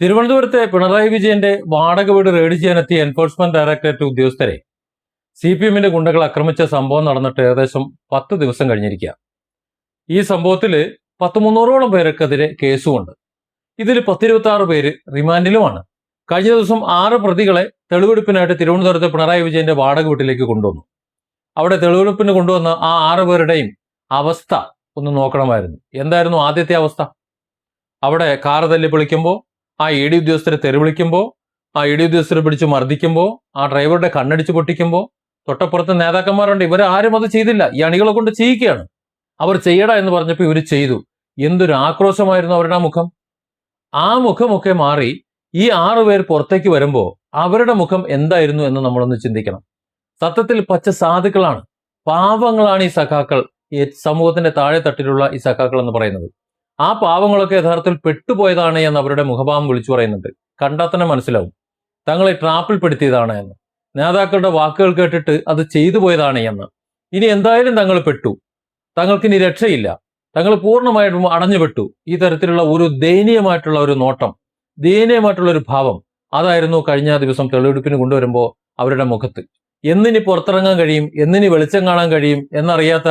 തിരുവനന്തപുരത്തെ പിണറായി വിജയന്റെ വാടക വീട് റെയ്ഡ് ചെയ്യാനെത്തിയ എൻഫോഴ്സ്മെന്റ് ഡയറക്ടറേറ്റ് ഉദ്യോഗസ്ഥരെ CPM-ന്റെ ഗുണ്ടകൾ ആക്രമിച്ച സംഭവം നടന്നിട്ട് ഏകദേശം 10 ദിവസം കഴിഞ്ഞിരിക്കുക. ഈ സംഭവത്തിൽ 300ഓളം പേർക്കെതിരെ കേസുമുണ്ട്. ഇതിൽ 26 പേര് റിമാൻഡിലുമാണ്. കഴിഞ്ഞ ദിവസം 6 പ്രതികളെ തെളിവെടുപ്പിനായിട്ട് തിരുവനന്തപുരത്തെ പിണറായി വിജയന്റെ വാടക വീട്ടിലേക്ക് കൊണ്ടുവന്നു. അവിടെ തെളിവെടുപ്പിന് കൊണ്ടുവന്ന ആ 6 പേരുടെയും അവസ്ഥ ഒന്ന് നോക്കണമായിരുന്നു. എന്തായിരുന്നു ആദ്യത്തെ അവസ്ഥ? അവിടെ കാറ് തല്ലി പൊളിക്കുമ്പോൾ, ആ ED ഉദ്യോഗസ്ഥരെ തെറിവിളിക്കുമ്പോൾ, ആ ED ഉദ്യോഗസ്ഥരെ പിടിച്ച് മർദ്ദിക്കുമ്പോൾ, ആ ഡ്രൈവറുടെ കണ്ണടിച്ച് പൊട്ടിക്കുമ്പോൾ തൊട്ടപ്പുറത്ത് നേതാക്കന്മാരുണ്ട്. ഇവരാരും അത് ചെയ്തില്ല. ഈ അണികളെ കൊണ്ട് ചെയ്യിക്കുകയാണ്. അവർ ചെയ്യടാ എന്ന് പറഞ്ഞപ്പോൾ ഇവർ ചെയ്തു. എന്തൊരു ആക്രോശമായിരുന്നു അവരുടെ മുഖം. ആ മുഖമൊക്കെ മാറി ഈ 6 പേർ പുറത്തേക്ക് വരുമ്പോൾ അവരുടെ മുഖം എന്തായിരുന്നു എന്ന് നമ്മളൊന്ന് ചിന്തിക്കണം. സത്യത്തിൽ പച്ച സാധുക്കളാണ്, പാവങ്ങളാണ് ഈ സഖാക്കൾ, ഈ സമൂഹത്തിന്റെ താഴെ തട്ടിലുള്ള ഈ സഖാക്കൾ എന്ന് പറയുന്നത്. ആ പാവങ്ങളൊക്കെ യഥാർത്ഥത്തിൽ പെട്ടുപോയതാണ് എന്ന് അവരുടെ മുഖഭാവം വിളിച്ചു പറയുന്നുണ്ട്. കണ്ടാൽ തന്നെ മനസ്സിലാവും തങ്ങളെ ട്രാപ്പിൽ പെടുത്തിയതാണ് എന്ന്. നേതാക്കളുടെ വാക്കുകൾ കേട്ടിട്ട് അത് ചെയ്തു പോയതാണ് എന്ന്. ഇനി എന്തായാലും തങ്ങൾ പെട്ടു, തങ്ങൾക്കിനി രക്ഷയില്ല, തങ്ങൾ പൂർണ്ണമായിട്ടും അടഞ്ഞുപെട്ടു. ഈ തരത്തിലുള്ള ഒരു ദയനീയമായിട്ടുള്ള ഒരു നോട്ടം, ദയനീയമായിട്ടുള്ള ഒരു ഭാവം അതായിരുന്നു കഴിഞ്ഞ ദിവസം തെളിവെടുപ്പിന് കൊണ്ടുവരുമ്പോൾ അവരുടെ മുഖത്ത്. എന്നിനി പുറത്തിറങ്ങാൻ കഴിയും, എന്നിനി വെളിച്ചം കാണാൻ കഴിയും എന്നറിയാത്ത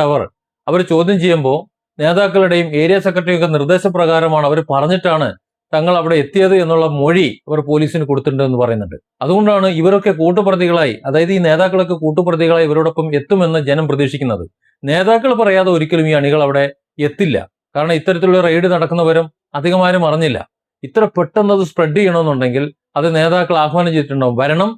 അവർ ചോദ്യം ചെയ്യുമ്പോൾ നേതാക്കളുടെയും ഏരിയ സെക്രട്ടറിയൊക്കെ നിർദ്ദേശപ്രകാരമാണ് അവർ പറഞ്ഞിട്ടാണ് തങ്ങൾ അവിടെ എത്തിയത് എന്നുള്ള മൊഴി അവർ പോലീസിന് കൊടുത്തിട്ടുണ്ട് എന്ന് പറയുന്നുണ്ട്. അതുകൊണ്ടാണ് ഇവരൊക്കെ കൂട്ടുപ്രതികളായി, അതായത് ഈ നേതാക്കളൊക്കെ കൂട്ടുപ്രതികളായി ഇവരോടൊപ്പം എത്തുമെന്ന് ജനം പ്രതീക്ഷിക്കുന്നത്. നേതാക്കൾ പറയാതെ ഒരിക്കലും ഈ അണികൾ അവിടെ എത്തില്ല. കാരണം ഇത്തരത്തിലുള്ള റെയ്ഡ് നടക്കുന്നവരും അധികമാരും അറിഞ്ഞില്ല. ഇത്ര പെട്ടെന്ന് അത് സ്പ്രെഡ് ചെയ്യണമെന്നുണ്ടെങ്കിൽ അത് നേതാക്കൾ ആഹ്വാനം ചെയ്തിട്ടുണ്ടാവും. വരണം,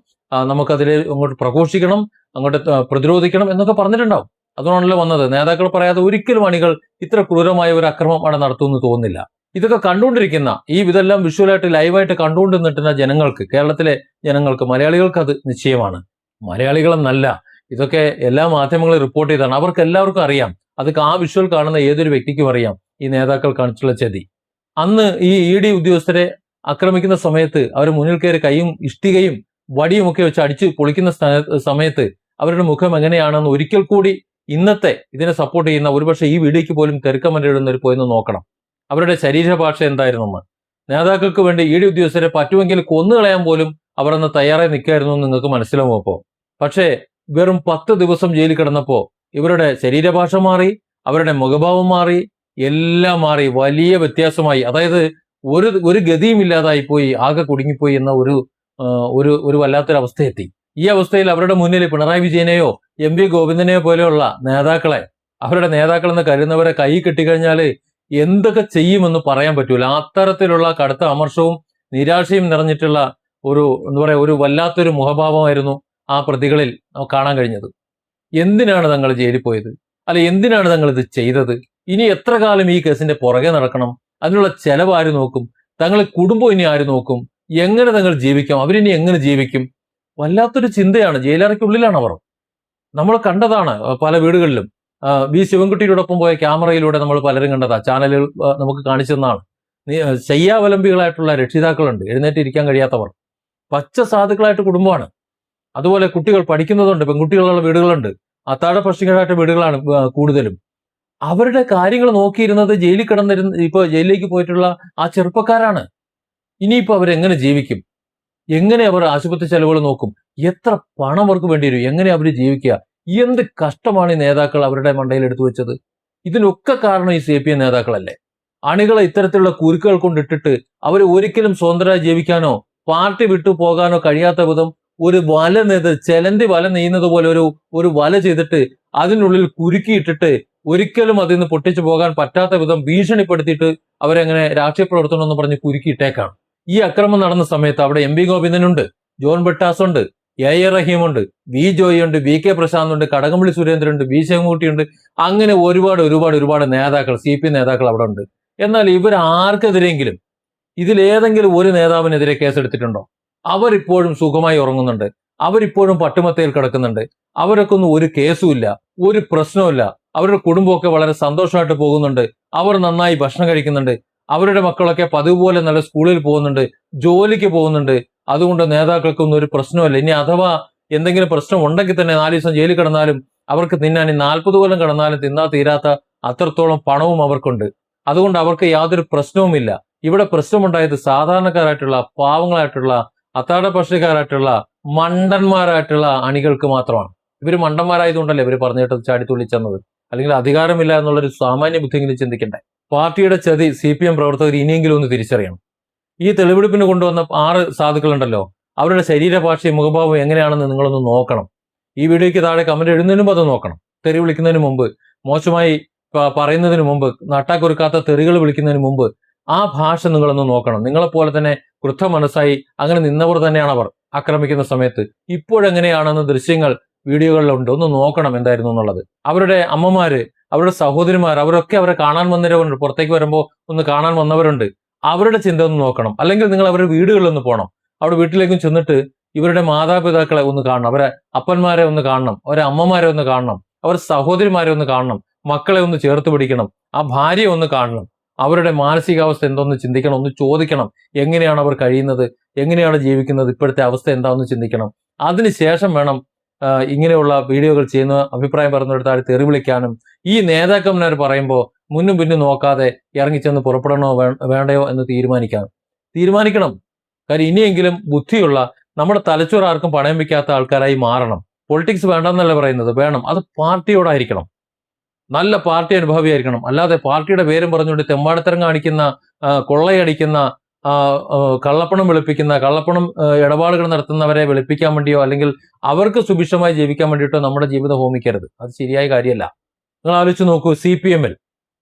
നമുക്കതിൽ അങ്ങോട്ട് പ്രഘോഷിക്കണം, അങ്ങോട്ട് പ്രതിരോധിക്കണം എന്നൊക്കെ പറഞ്ഞിട്ടുണ്ടാവും. അതുകൊണ്ടല്ലോ വന്നത്. നേതാക്കൾ പറയാതെ ഒരിക്കലും അണികൾ ഇത്ര ക്രൂരമായ ഒരു അക്രമം അവിടെ നടത്തുമെന്ന് തോന്നുന്നില്ല. ഇതൊക്കെ കണ്ടുകൊണ്ടിരിക്കുന്ന, ഇതെല്ലാം വിഷ്വലായിട്ട് ലൈവായിട്ട് കണ്ടുകൊണ്ട് നിന്നിട്ടുള്ള ജനങ്ങൾക്ക്, കേരളത്തിലെ ജനങ്ങൾക്ക്, മലയാളികൾക്ക് അത് നിശ്ചയമാണ്. മലയാളികളെന്നല്ല, ഇതൊക്കെ എല്ലാ മാധ്യമങ്ങളും റിപ്പോർട്ട് ചെയ്താണ്. അവർക്ക് എല്ലാവർക്കും അറിയാം. അതൊക്കെ ആ വിഷ്വൽ കാണുന്ന ഏതൊരു വ്യക്തിക്കും അറിയാം ഈ നേതാക്കൾ കാണിച്ചുള്ള ചതി. അന്ന് ഈ ED ഉദ്യോഗസ്ഥരെ ആക്രമിക്കുന്ന സമയത്ത് അവർ മുന്നിൽ കയറി കൈയും ഇഷ്ടികയും വടിയും ഒക്കെ വെച്ച് അടിച്ച് പൊളിക്കുന്ന സമയത്ത് അവരുടെ മുഖം എങ്ങനെയാണെന്ന് ഒരിക്കൽ കൂടി ഇന്നത്തെ ഇതിനെ സപ്പോർട്ട് ചെയ്യുന്ന, ഒരുപക്ഷെ ഈ വീഡിയോയ്ക്ക് പോലും തെരുക്കമല്ലിടുന്നവർ പോയെന്ന് നോക്കണം. അവരുടെ ശരീരഭാഷ എന്തായിരുന്നെന്ന്. നേതാക്കൾക്ക് വേണ്ടി ED ഉദ്യോഗസ്ഥരെ പറ്റുമെങ്കിൽ കൊന്നുകളയാൻ പോലും അവർ അന്ന് തയ്യാറായി നിൽക്കായിരുന്നു എന്ന് നിങ്ങൾക്ക് മനസ്സിലാവും. അപ്പോൾ പക്ഷേ വെറും 10 ദിവസം ജയിലിൽ കിടന്നപ്പോൾ ഇവരുടെ ശരീരഭാഷ മാറി, അവരുടെ മുഖഭാവം മാറി, എല്ലാം മാറി, വലിയ വ്യത്യാസമായി. അതായത് ഒരു ഗതിയും ഇല്ലാതായി പോയി, ആകെ കുടുങ്ങിപ്പോയി എന്ന ഒരു വല്ലാത്തൊരവസ്ഥയെത്തി. ഈ അവസ്ഥയിൽ അവരുടെ മുന്നിൽ പിണറായി വിജയനെയോ MV ഗോവിന്ദനെയോ പോലെയുള്ള നേതാക്കളെ, അവരുടെ നേതാക്കൾ എന്ന് കരുതുന്നവരെ കൈ കെട്ടിക്കഴിഞ്ഞാൽ എന്തൊക്കെ ചെയ്യുമെന്ന് പറയാൻ പറ്റൂല. അത്തരത്തിലുള്ള കടുത്ത അമർഷവും നിരാശയും നിറഞ്ഞിട്ടുള്ള ഒരു വല്ലാത്തൊരു മുഖഭാവമായിരുന്നു ആ പ്രതികളിൽ കാണാൻ കഴിഞ്ഞത്. എന്തിനാണ് തങ്ങൾ ജയിലിൽ പോയത്? അല്ല, എന്തിനാണ് തങ്ങൾ ഇത് ചെയ്തത്? ഇനി എത്ര കാലം ഈ കേസിന്റെ പുറകെ നടക്കണം? അതിനുള്ള ചെലവ് ആര് നോക്കും? തങ്ങളെ കുടുംബം ഇനി ആര് നോക്കും? എങ്ങനെ തങ്ങൾ ജീവിക്കും? അവരിനി എങ്ങനെ ജീവിക്കും? വല്ലാത്തൊരു ചിന്തയാണ്. ജയിലറയ്ക്കുള്ളിലാണ് അവർ. നമ്മൾ കണ്ടതാണ് പല വീടുകളിലും. V ശിവൻകുട്ടിയോടൊപ്പം പോയ ക്യാമറയിലൂടെ നമ്മൾ പലരും കണ്ടതാ, ചാനലുകൾ നമുക്ക് കാണിച്ചു തന്നാണ്. ശയ്യാവലംബികളായിട്ടുള്ള രക്ഷിതാക്കളുണ്ട്, എഴുന്നേറ്റിരിക്കാൻ കഴിയാത്തവർ. പച്ച സാധുക്കളായിട്ട് കുടുംബമാണ്. അതുപോലെ കുട്ടികൾ പഠിക്കുന്നതുണ്ട്, പെൺകുട്ടികളുള്ള വീടുകളുണ്ട്, അത്താഴ പക്ഷികളായിട്ട് വീടുകളാണ് കൂടുതലും. അവരുടെ കാര്യങ്ങൾ നോക്കിയിരുന്നത് ജയിലിൽ ഇപ്പൊ ജയിലിലേക്ക് പോയിട്ടുള്ള ആ ചെറുപ്പക്കാരാണ്. ഇനിയിപ്പോ അവരെങ്ങനെ ജീവിക്കും? എങ്ങനെ അവർ ആശുപത്രി ചെലവുകൾ നോക്കും? എത്ര പണം അവർക്ക് വേണ്ടി വരും? എങ്ങനെ അവർ ജീവിക്കുക? എന്ത് കഷ്ടമാണ് ഈ നേതാക്കൾ അവരുടെ മണ്ടയിൽ എടുത്തു വെച്ചത്. ഇതിനൊക്കെ കാരണം ഈ CPM നേതാക്കളല്ലേ. അണികളെ ഇത്തരത്തിലുള്ള കുരുക്കുകൾ കൊണ്ടിട്ടിട്ട് അവർ ഒരിക്കലും സ്വതന്ത്രമായി ജീവിക്കാനോ പാർട്ടി വിട്ടു പോകാനോ കഴിയാത്ത വിധം ഒരു വല ചെലന്തി വല നെയ്യുന്നത് പോലെ ഒരു വല ചെയ്തിട്ട് അതിനുള്ളിൽ കുരുക്കിയിട്ടിട്ട് ഒരിക്കലും അതിൽ നിന്ന് പൊട്ടിച്ചു പോകാൻ പറ്റാത്ത വിധം ഭീഷണിപ്പെടുത്തിയിട്ട് അവരെങ്ങനെ രാഷ്ട്രീയ പ്രവർത്തനം എന്ന് പറഞ്ഞ് കുരുക്കിയിട്ടേക്കാണ്. ഈ അക്രമം നടന്ന സമയത്ത് അവിടെ MV ഗോവിന്ദനുണ്ട്, ജോൺ ബെട്ടാസ് ഉണ്ട്, AA റഹീമുണ്ട്, V ജോയി ഉണ്ട്, VK പ്രശാന്ത് ഉണ്ട്, കടകംപള്ളി സുരേന്ദ്രൻ ഉണ്ട്, V ശിവൻകുട്ടിയുണ്ട്. അങ്ങനെ ഒരുപാട് നേതാക്കൾ, CPM നേതാക്കൾ അവിടെ ഉണ്ട്. എന്നാൽ ഇവർ ആർക്കെതിരെങ്കിലും, ഇതിലേതെങ്കിലും ഒരു നേതാവിനെതിരെ കേസെടുത്തിട്ടുണ്ടോ? അവരിപ്പോഴും സുഖമായി ഉറങ്ങുന്നുണ്ട്, അവരിപ്പോഴും പട്ടുമത്തയിൽ കിടക്കുന്നുണ്ട്. അവരൊക്കെ ഒന്നും ഒരു കേസുമില്ല, ഒരു പ്രശ്നവുമില്ല. അവരുടെ കുടുംബമൊക്കെ വളരെ സന്തോഷമായിട്ട് പോകുന്നുണ്ട്. അവർ നന്നായി ഭക്ഷണം കഴിക്കുന്നുണ്ട്. അവരുടെ മക്കളൊക്കെ പതിവ് പോലെ നല്ല സ്കൂളിൽ പോകുന്നുണ്ട്, ജോലിക്ക് പോകുന്നുണ്ട്. അതുകൊണ്ട് നേതാക്കൾക്കൊന്നും ഒരു പ്രശ്നമല്ല. ഇനി അഥവാ എന്തെങ്കിലും പ്രശ്നം ഉണ്ടെങ്കിൽ തന്നെ 4 ദിവസം ജയിലിൽ കിടന്നാലും അവർക്ക് തിന്നാൻ 40 കൊല്ലം കിടന്നാലും തിന്നാ തീരാത്ത അത്രത്തോളം പണവും അവർക്കുണ്ട്. അതുകൊണ്ട് അവർക്ക് യാതൊരു പ്രശ്നവുമില്ല. ഇവിടെ പ്രശ്നമുണ്ടായത് സാധാരണക്കാരായിട്ടുള്ള പാവങ്ങളായിട്ടുള്ള അത്താഴ പക്ഷിക്കാരായിട്ടുള്ള മണ്ടന്മാരായിട്ടുള്ള അണികൾക്ക് മാത്രമാണ്. ഇവർ മണ്ടന്മാരായതുകൊണ്ടല്ലേ ഇവർ പറഞ്ഞിട്ട് ചാടിത്തുള്ളിച്ചെന്നത്. അല്ലെങ്കിൽ അധികാരമില്ല എന്നുള്ളൊരു സാമാന്യ ബുദ്ധിയെങ്കിലും ചിന്തിക്കണ്ടേ. പാർട്ടിയുടെ ചതി CPM പ്രവർത്തകർ ഇനിയെങ്കിലും ഒന്ന് തിരിച്ചറിയണം. ഈ തെളിവെടുപ്പിന് കൊണ്ടുവന്ന 6 സാധുക്കളുണ്ടല്ലോ, അവരുടെ ശരീരഭാഷയും മുഖഭാവവും എങ്ങനെയാണെന്ന് നിങ്ങളൊന്ന് നോക്കണം. ഈ വീഡിയോയ്ക്ക് താഴെ കമന്റ് എഴുതുന്നതിന് മുമ്പ് അത് നോക്കണം. തെറി വിളിക്കുന്നതിന് മുമ്പ്, മോശമായി പറയുന്നതിന് മുമ്പ്, നട്ടാക്കൊരുക്കാത്ത തെറികൾ വിളിക്കുന്നതിന് മുമ്പ് ആ ഭാഷ നിങ്ങളൊന്ന് നോക്കണം. നിങ്ങളെപ്പോലെ തന്നെ ക്രുദ്ധ മനസ്സായി അങ്ങനെ നിന്നവർ തന്നെയാണ് അവർ ആക്രമിക്കുന്ന സമയത്ത്. ഇപ്പോഴെങ്ങനെയാണെന്ന് ദൃശ്യങ്ങൾ വീഡിയോകളിലുണ്ട്, ഒന്ന് നോക്കണം എന്തായിരുന്നു എന്നുള്ളത്. അവരുടെ അമ്മമാര്, അവരുടെ സഹോദരിമാർ, അവരൊക്കെ അവരെ കാണാൻ വന്നവരുണ്ട്. പുറത്തേക്ക് വരുമ്പോൾ ഒന്ന് കാണാൻ വന്നവരുണ്ട്. അവരുടെ ചിന്ത ഒന്ന് നോക്കണം. അല്ലെങ്കിൽ നിങ്ങൾ അവരുടെ വീടുകളിൽ ഒന്ന് പോകണം. അവിടെ വീട്ടിലേക്കും ചെന്നിട്ട് ഇവരുടെ മാതാപിതാക്കളെ ഒന്ന് കാണണം, അവരെ അപ്പന്മാരെ ഒന്ന് കാണണം, അവരെ അമ്മമാരെ ഒന്ന് കാണണം, അവരുടെ സഹോദരിമാരെ ഒന്ന് കാണണം, മക്കളെ ഒന്ന് ചേർത്ത് പിടിക്കണം, ആ ഭാര്യയെ ഒന്ന് കാണണം. അവരുടെ മാനസികാവസ്ഥ എന്തോന്ന് ചിന്തിക്കണം, ഒന്ന് ചോദിക്കണം. എങ്ങനെയാണ് അവർ കഴിയുന്നത്, എങ്ങനെയാണ് ജീവിക്കുന്നത്, ഇപ്പോഴത്തെ അവസ്ഥ എന്താണെന്ന് ചിന്തിക്കണം. അതിനുശേഷം വേണം ഇങ്ങനെയുള്ള വീഡിയോകൾ ചെയ്യുന്ന അഭിപ്രായം പറഞ്ഞെടുത്താൽ തെറി വിളിക്കാനും ഈ നേതാക്കന്മാർ പറയുമ്പോൾ മുന്നും പിന്നും നോക്കാതെ ഇറങ്ങിച്ചെന്ന് പുറപ്പെടണോ വേണ്ടയോ എന്ന് തീരുമാനിക്കണം. കാര്യം ഇനിയെങ്കിലും ബുദ്ധിയുള്ള, നമ്മുടെ തലച്ചോറ് ആർക്കും പണയം വെക്കാത്ത ആൾക്കാരായി മാറണം. പൊളിറ്റിക്സ് വേണ്ടെന്നല്ല പറയുന്നത്, വേണം. അത് പാർട്ടിയോടായിരിക്കണം, നല്ല പാർട്ടി അനുഭാവിയായിരിക്കണം. അല്ലാതെ പാർട്ടിയുടെ പേരും പറഞ്ഞുകൊണ്ട് തെമ്മാടിത്തരം കാണിക്കുന്ന, കൊള്ളയടിക്കുന്ന, കള്ളപ്പണം വെളുപ്പിക്കുന്ന, കള്ളപ്പണം ഇടപാടുകൾ നടത്തുന്നവരെ വെളുപ്പിക്കാൻ വേണ്ടിയോ അല്ലെങ്കിൽ അവർക്ക് സുഭിക്ഷമായി ജീവിക്കാൻ വേണ്ടിയിട്ടോ നമ്മുടെ ജീവിതം ഹോമിക്കരുത്. അത് ശരിയായ കാര്യമല്ല. നിങ്ങൾ ആലോചിച്ച് നോക്കൂ, CPM-ൽ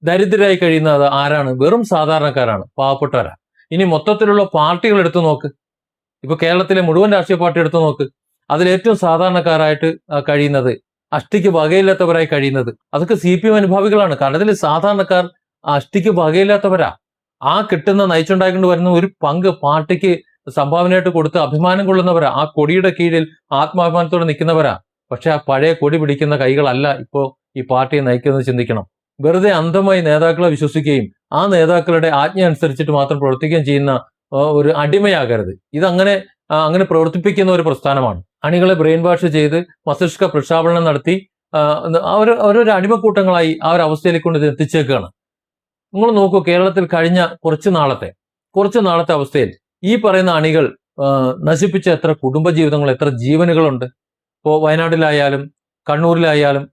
ദരിദ്രരായി കഴിയുന്നത് ആരാണ്? വെറും സാധാരണക്കാരാണ്, പാവപ്പെട്ടവരാണ്. ഇനി മൊത്തത്തിലുള്ള പാർട്ടികൾ എടുത്തു നോക്ക്. ഇപ്പൊ കേരളത്തിലെ മുഴുവൻ രാഷ്ട്രീയ പാർട്ടി എടുത്തു നോക്ക്. അതിലേറ്റവും സാധാരണക്കാരായിട്ട് കഴിയുന്നത്, അഷ്ടിക്ക് വകയില്ലാത്തവരായി കഴിയുന്നത്, അതൊക്കെ CPM അനുഭാവികളാണ്. കാരണം ഇതിൽ സാധാരണക്കാർ അഷ്ടിക്ക് വകയില്ലാത്തവരാ. ആ കിട്ടുന്ന നയിച്ചുണ്ടാക്കൊണ്ട് വരുന്ന ഒരു പങ്ക് പാർട്ടിക്ക് സംഭാവനയായിട്ട് കൊടുത്ത് അഭിമാനം കൊള്ളുന്നവരാ. ആ കൊടിയുടെ കീഴിൽ ആത്മാഭിമാനത്തോടെ നിൽക്കുന്നവരാ. പക്ഷെ ആ പഴയ കൊടി പിടിക്കുന്ന കൈകളല്ല ഇപ്പോ ഈ പാർട്ടിയെ നയിക്കുന്നത് ചിന്തിക്കണം. വെറുതെ അന്ധമായി നേതാക്കളെ വിശ്വസിക്കുകയും ആ നേതാക്കളുടെ ആജ്ഞ അനുസരിച്ചിട്ട് മാത്രം പ്രവർത്തിക്കുകയും ചെയ്യുന്ന ഒരു അടിമയാകരുത്. അങ്ങനെ പ്രവർത്തിപ്പിക്കുന്ന ഒരു പ്രസ്ഥാനമാണ്. അണികളെ ബ്രെയിൻ വാഷ് ചെയ്ത് മസ്തിഷ്ക പ്രക്ഷാളനം നടത്തി അവരൊരു അടിമക്കൂട്ടങ്ങളായി ആ ഒരു അവസ്ഥയിലേക്ക് കൊണ്ട് എത്തിച്ചേക്കുകയാണ്. നിങ്ങൾ നോക്കൂ, കേരളത്തിൽ കഴിഞ്ഞ കുറച്ച് നാളത്തെ അവസ്ഥയിൽ ഈ പറയുന്ന അണികൾ നശിപ്പിച്ച എത്ര കുടുംബജീവിതങ്ങൾ, എത്ര ജീവനുകളുണ്ട്. ഇപ്പോൾ വയനാട്ടിലായാലും കണ്ണൂരിലായാലും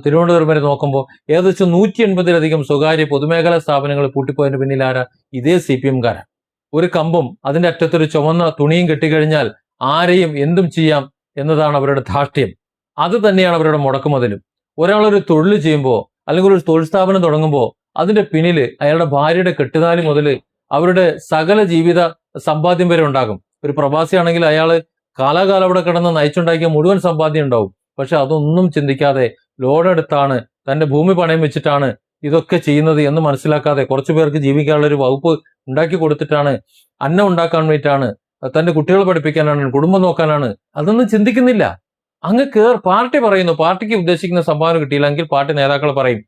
തിരുവനന്തപുരം വരെ നോക്കുമ്പോൾ ഏകദേശം 180-ലധികം സ്വകാര്യ പൊതുമേഖലാ സ്ഥാപനങ്ങൾ പൂട്ടിപ്പോയതിന് പിന്നിലാരാ? ഇതേ CPM-കാരാണ്. ഒരു കമ്പും അതിന്റെ അറ്റത്തൊരു ചുവന്ന തുണിയും കെട്ടിക്കഴിഞ്ഞാൽ ആരെയും എന്തും ചെയ്യാം എന്നതാണ് അവരുടെ ധാർഷ്ട്യം. അത് തന്നെയാണ് അവരുടെ മുടക്കുമുതലും. ഒരാളൊരു തൊഴിൽ ചെയ്യുമ്പോൾ അല്ലെങ്കിൽ ഒരു തൊഴിൽ സ്ഥാപനം തുടങ്ങുമ്പോൾ അതിന്റെ പിന്നിൽ അയാളുടെ ഭാര്യയുടെ കെട്ടുതാലി മുതൽ അവരുടെ സകല ജീവിത സമ്പാദ്യം വരെ ഉണ്ടാകും. ഒരു പ്രവാസിയാണെങ്കിൽ അയാള് കാലാകാലം അവിടെ കിടന്ന് നയിച്ചുണ്ടാക്കിയ മുഴുവൻ സമ്പാദ്യം ഉണ്ടാവും. പക്ഷെ അതൊന്നും ചിന്തിക്കാതെ ലോൺ എടുത്താണ്, തന്റെ ഭൂമി പണയം വെച്ചിട്ടാണ് ഇതൊക്കെ ചെയ്യുന്നത് എന്ന് മനസ്സിലാക്കാതെ കുറച്ചു പേർക്ക് ജീവിക്കാനുള്ള ഒരു വകുപ്പ് ഉണ്ടാക്കി കൊടുത്തിട്ടാണ്, അന്നം ഉണ്ടാക്കാൻ വേണ്ടിയിട്ടാണ്, തന്റെ കുട്ടികളെ പഠിപ്പിക്കാനാണ്, കുടുംബം നോക്കാനാണ്. അതൊന്നും ചിന്തിക്കുന്നില്ല. പാർട്ടി പറയുന്നു, പാർട്ടിക്ക് ഉദ്ദേശിക്കുന്ന സംഭാവന കിട്ടിയില്ലെങ്കിൽ പാർട്ടി നേതാക്കൾ പറയും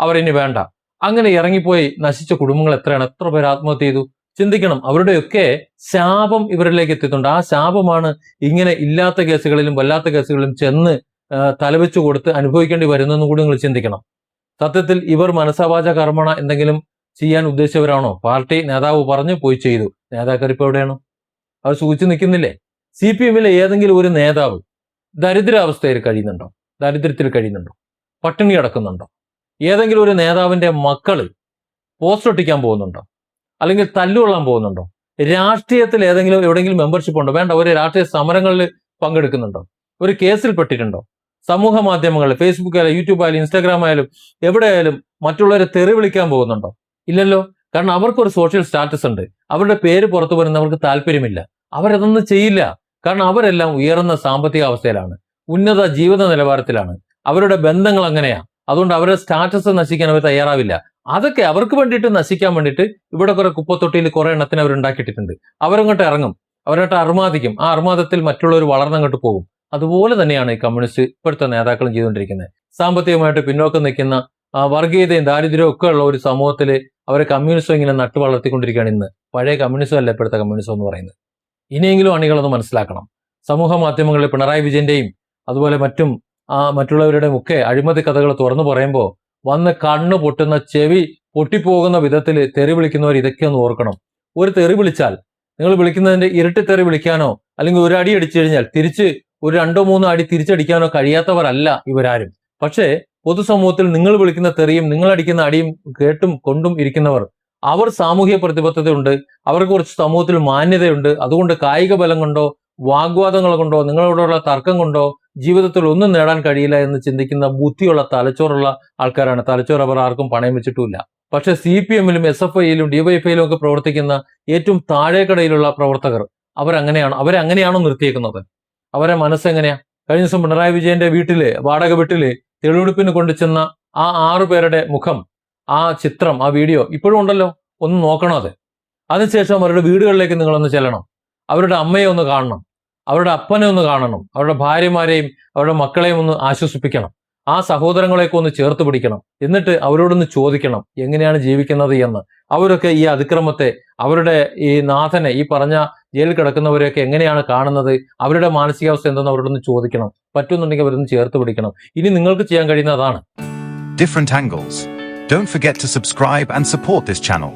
അവരിനി വേണ്ട. അങ്ങനെ ഇറങ്ങിപ്പോയി നശിച്ച കുടുംബങ്ങൾ എത്രയാണ്, എത്ര പേർ ആത്മഹത്യ ചെയ്തു? ചിന്തിക്കണം. അവരുടെയൊക്കെ ശാപം ഇവരിലേക്ക് എത്തിയിട്ടുണ്ട്. ആ ശാപമാണ് ഇങ്ങനെ ഇല്ലാത്ത കേസുകളിലും വല്ലാത്ത കേസുകളിലും ചെന്ന് തലവെച്ചു കൊടുത്ത് അനുഭവിക്കേണ്ടി വരുന്നെന്നും കൂടി നിങ്ങൾ ചിന്തിക്കണം. സത്യത്തിൽ ഇവർ മനസാവാച കർമ്മണ എന്തെങ്കിലും ചെയ്യാൻ ഉദ്ദേശിച്ചവരാണോ? പാർട്ടി നേതാവ് പറഞ്ഞു പോയി ചെയ്തു. നേതാക്കൾ ഇപ്പൊ എവിടെയാണ്? അവർ സൂചിച്ചു നിൽക്കുന്നില്ലേ? CPM-ലെ ഏതെങ്കിലും ഒരു നേതാവ് ദരിദ്രാവസ്ഥയിൽ കഴിയുന്നുണ്ടോ? ദരിദ്രത്തിൽ കഴിയുന്നുണ്ടോ? പട്ടിണി അടക്കുന്നുണ്ടോ? ഏതെങ്കിലും ഒരു നേതാവിന്റെ മക്കള് പോസ്റ്റ് ഒട്ടിക്കാൻ പോകുന്നുണ്ടോ? അല്ലെങ്കിൽ തല്ലുകൊള്ളാൻ പോകുന്നുണ്ടോ? രാഷ്ട്രീയത്തിൽ എവിടെയെങ്കിലും മെമ്പർഷിപ്പ് ഉണ്ടോ? വേണ്ട. ഒരു രാഷ്ട്രീയ സമരങ്ങളിൽ പങ്കെടുക്കുന്നുണ്ടോ? ഒരു കേസിൽ പെട്ടിട്ടുണ്ടോ? സമൂഹ മാധ്യമങ്ങളിൽ, ഫേസ്ബുക്ക് ആയാലും യൂട്യൂബ് ആയാലും ഇൻസ്റ്റാഗ്രാം ആയാലും എവിടെയായാലും മറ്റുള്ളവരെ തെറി വിളിക്കാൻ പോകുന്നുണ്ടോ? ഇല്ലല്ലോ. കാരണം അവർക്കൊരു സോഷ്യൽ സ്റ്റാറ്റസ് ഉണ്ട്. അവരുടെ പേര് പുറത്തു വരുന്നവർക്ക് താല്പര്യമില്ല. അവരതൊന്നും ചെയ്യില്ല. കാരണം അവരെല്ലാം ഉയർന്ന സാമ്പത്തിക അവസ്ഥയിലാണ്, ഉന്നത ജീവിത നിലവാരത്തിലാണ്, അവരുടെ ബന്ധങ്ങൾ അങ്ങനെയാ. അതുകൊണ്ട് അവരുടെ സ്റ്റാറ്റസ് നശിക്കാൻ അവർ തയ്യാറാവില്ല. അതൊക്കെ അവർക്ക് വേണ്ടിയിട്ട് നശിക്കാൻ വേണ്ടിയിട്ട് ഇവിടെ കുറെ കുപ്പത്തൊട്ടിയിൽ കുറെ എണ്ണത്തിന് അവർ ഉണ്ടാക്കിയിട്ടുണ്ട്. അവരങ്ങോട്ട് ഇറങ്ങും, അവരങ്ങോട്ട് അർമാദിക്കും. ആ അർമാദത്തിൽ മറ്റുള്ളവർ വളർന്നങ്ങോട്ട് പോകും. അതുപോലെ തന്നെയാണ് ഈ കമ്മ്യൂണിസ്റ്റ് ഇപ്പോഴത്തെ നേതാക്കളും ചെയ്തുകൊണ്ടിരിക്കുന്നത്. സാമ്പത്തികമായിട്ട് പിന്നോക്കം നിൽക്കുന്ന വർഗീയതയും ദാരിദ്ര്യവും ഒക്കെ ഉള്ള ഒരു സമൂഹത്തിൽ അവരെ കമ്മ്യൂണിസം ഇങ്ങനെ നട്ടു വളർത്തിക്കൊണ്ടിരിക്കുകയാണ് ഇന്ന്. പഴയ കമ്മ്യൂണിസം അല്ല ഇപ്പോഴത്തെ കമ്മ്യൂണിസം എന്ന് പറയുന്നത്. ഇനിയെങ്കിലും അണികളൊന്ന് മനസ്സിലാക്കണം. സമൂഹ മാധ്യമങ്ങളിൽ പിണറായി വിജയന്റെയും അതുപോലെ മറ്റുള്ളവരുടെയും ഒക്കെ അഴിമതി കഥകൾ തുറന്നു പറയുമ്പോൾ വന്ന് കണ്ണു പൊട്ടുന്ന, ചെവി പൊട്ടിപ്പോകുന്ന വിധത്തിൽ തെറി വിളിക്കുന്നവർ ഇതൊക്കെ ഒന്ന് ഓർക്കണം. ഒരു തെറി വിളിച്ചാൽ നിങ്ങൾ വിളിക്കുന്നതിന്റെ ഇരട്ടി തെറി വിളിക്കാനോ അല്ലെങ്കിൽ ഒരു അടി അടിച്ചു കഴിഞ്ഞാൽ തിരിച്ച് ഒരു 2-3 അടി തിരിച്ചടിക്കാനോ കഴിയാത്തവരല്ല ഇവരാരും. പക്ഷേ പൊതുസമൂഹത്തിൽ നിങ്ങൾ വിളിക്കുന്ന തെറിയും നിങ്ങൾ അടിക്കുന്ന അടിയും കേട്ടും കൊണ്ടും ഇരിക്കുന്നവർ, അവർ സാമൂഹ്യ പ്രതിബദ്ധതയുണ്ട്, അവർക്ക് കുറച്ച് സമൂഹത്തിൽ മാന്യതയുണ്ട്. അതുകൊണ്ട് കായിക ബലം കൊണ്ടോ വാഗ്വാദങ്ങൾ കൊണ്ടോ നിങ്ങളോടുള്ള തർക്കം കൊണ്ടോ ജീവിതത്തിൽ ഒന്നും നേടാൻ കഴിയില്ല എന്ന് ചിന്തിക്കുന്ന ബുദ്ധിയുള്ള തലച്ചോറുള്ള ആൾക്കാരാണ്. തലച്ചോറ് അവർ ആർക്കും പണയം വെച്ചിട്ടുമില്ല. പക്ഷെ CPM-ലും SFIയിലും DYFIയിലും ഒക്കെ പ്രവർത്തിക്കുന്ന ഏറ്റവും താഴേക്കടയിലുള്ള പ്രവർത്തകർ അവരെ അങ്ങനെയാണോ നിർത്തിയേക്കുന്നത്? അവരെ മനസ്സെങ്ങനെയാ? കഴിഞ്ഞ ദിവസം പിണറായി വിജയന്റെ വാടക വീട്ടില് തെളിവെടുപ്പിന് കൊണ്ടുചെന്ന ആ 6 പേരുടെ മുഖം, ആ ചിത്രം, ആ വീഡിയോ ഇപ്പോഴും ഉണ്ടല്ലോ. ഒന്ന് നോക്കണം അത്. അതിനുശേഷം അവരുടെ വീടുകളിലേക്ക് നിങ്ങളൊന്ന് ചെല്ലണം. അവരുടെ അമ്മയെ ഒന്ന് കാണണം, അവരുടെ അപ്പനെ ഒന്ന് കാണണം, അവരുടെ ഭാര്യമാരെയും അവരുടെ മക്കളെയും ഒന്ന് ആശ്വസിപ്പിക്കണം, ആ സഹോദരങ്ങളെയൊക്കെ ഒന്ന് ചേർത്ത് പിടിക്കണം. എന്നിട്ട് അവരോടൊന്ന് ചോദിക്കണം എങ്ങനെയാണ് ജീവിക്കുന്നത് എന്ന്. അവരൊക്കെ ഈ അതിക്രമത്തെ, അവരുടെ ഈ നാഥനെ, ഈ പറഞ്ഞ ജയിലിൽ കിടക്കുന്നവരെയൊക്കെ എങ്ങനെയാണ് കാണുന്നത്, അവരുടെ മാനസികാവസ്ഥ എന്തെന്ന് അവരോടൊന്ന് ചോദിക്കണം. പറ്റുന്നുണ്ടെങ്കിൽ അവരൊന്ന് ചേർത്ത് പിടിക്കണം. ഇനി നിങ്ങൾക്ക് ചെയ്യാൻ കഴിയുന്ന അതാണ്. Different angles. Don't forget to subscribe and support this channel.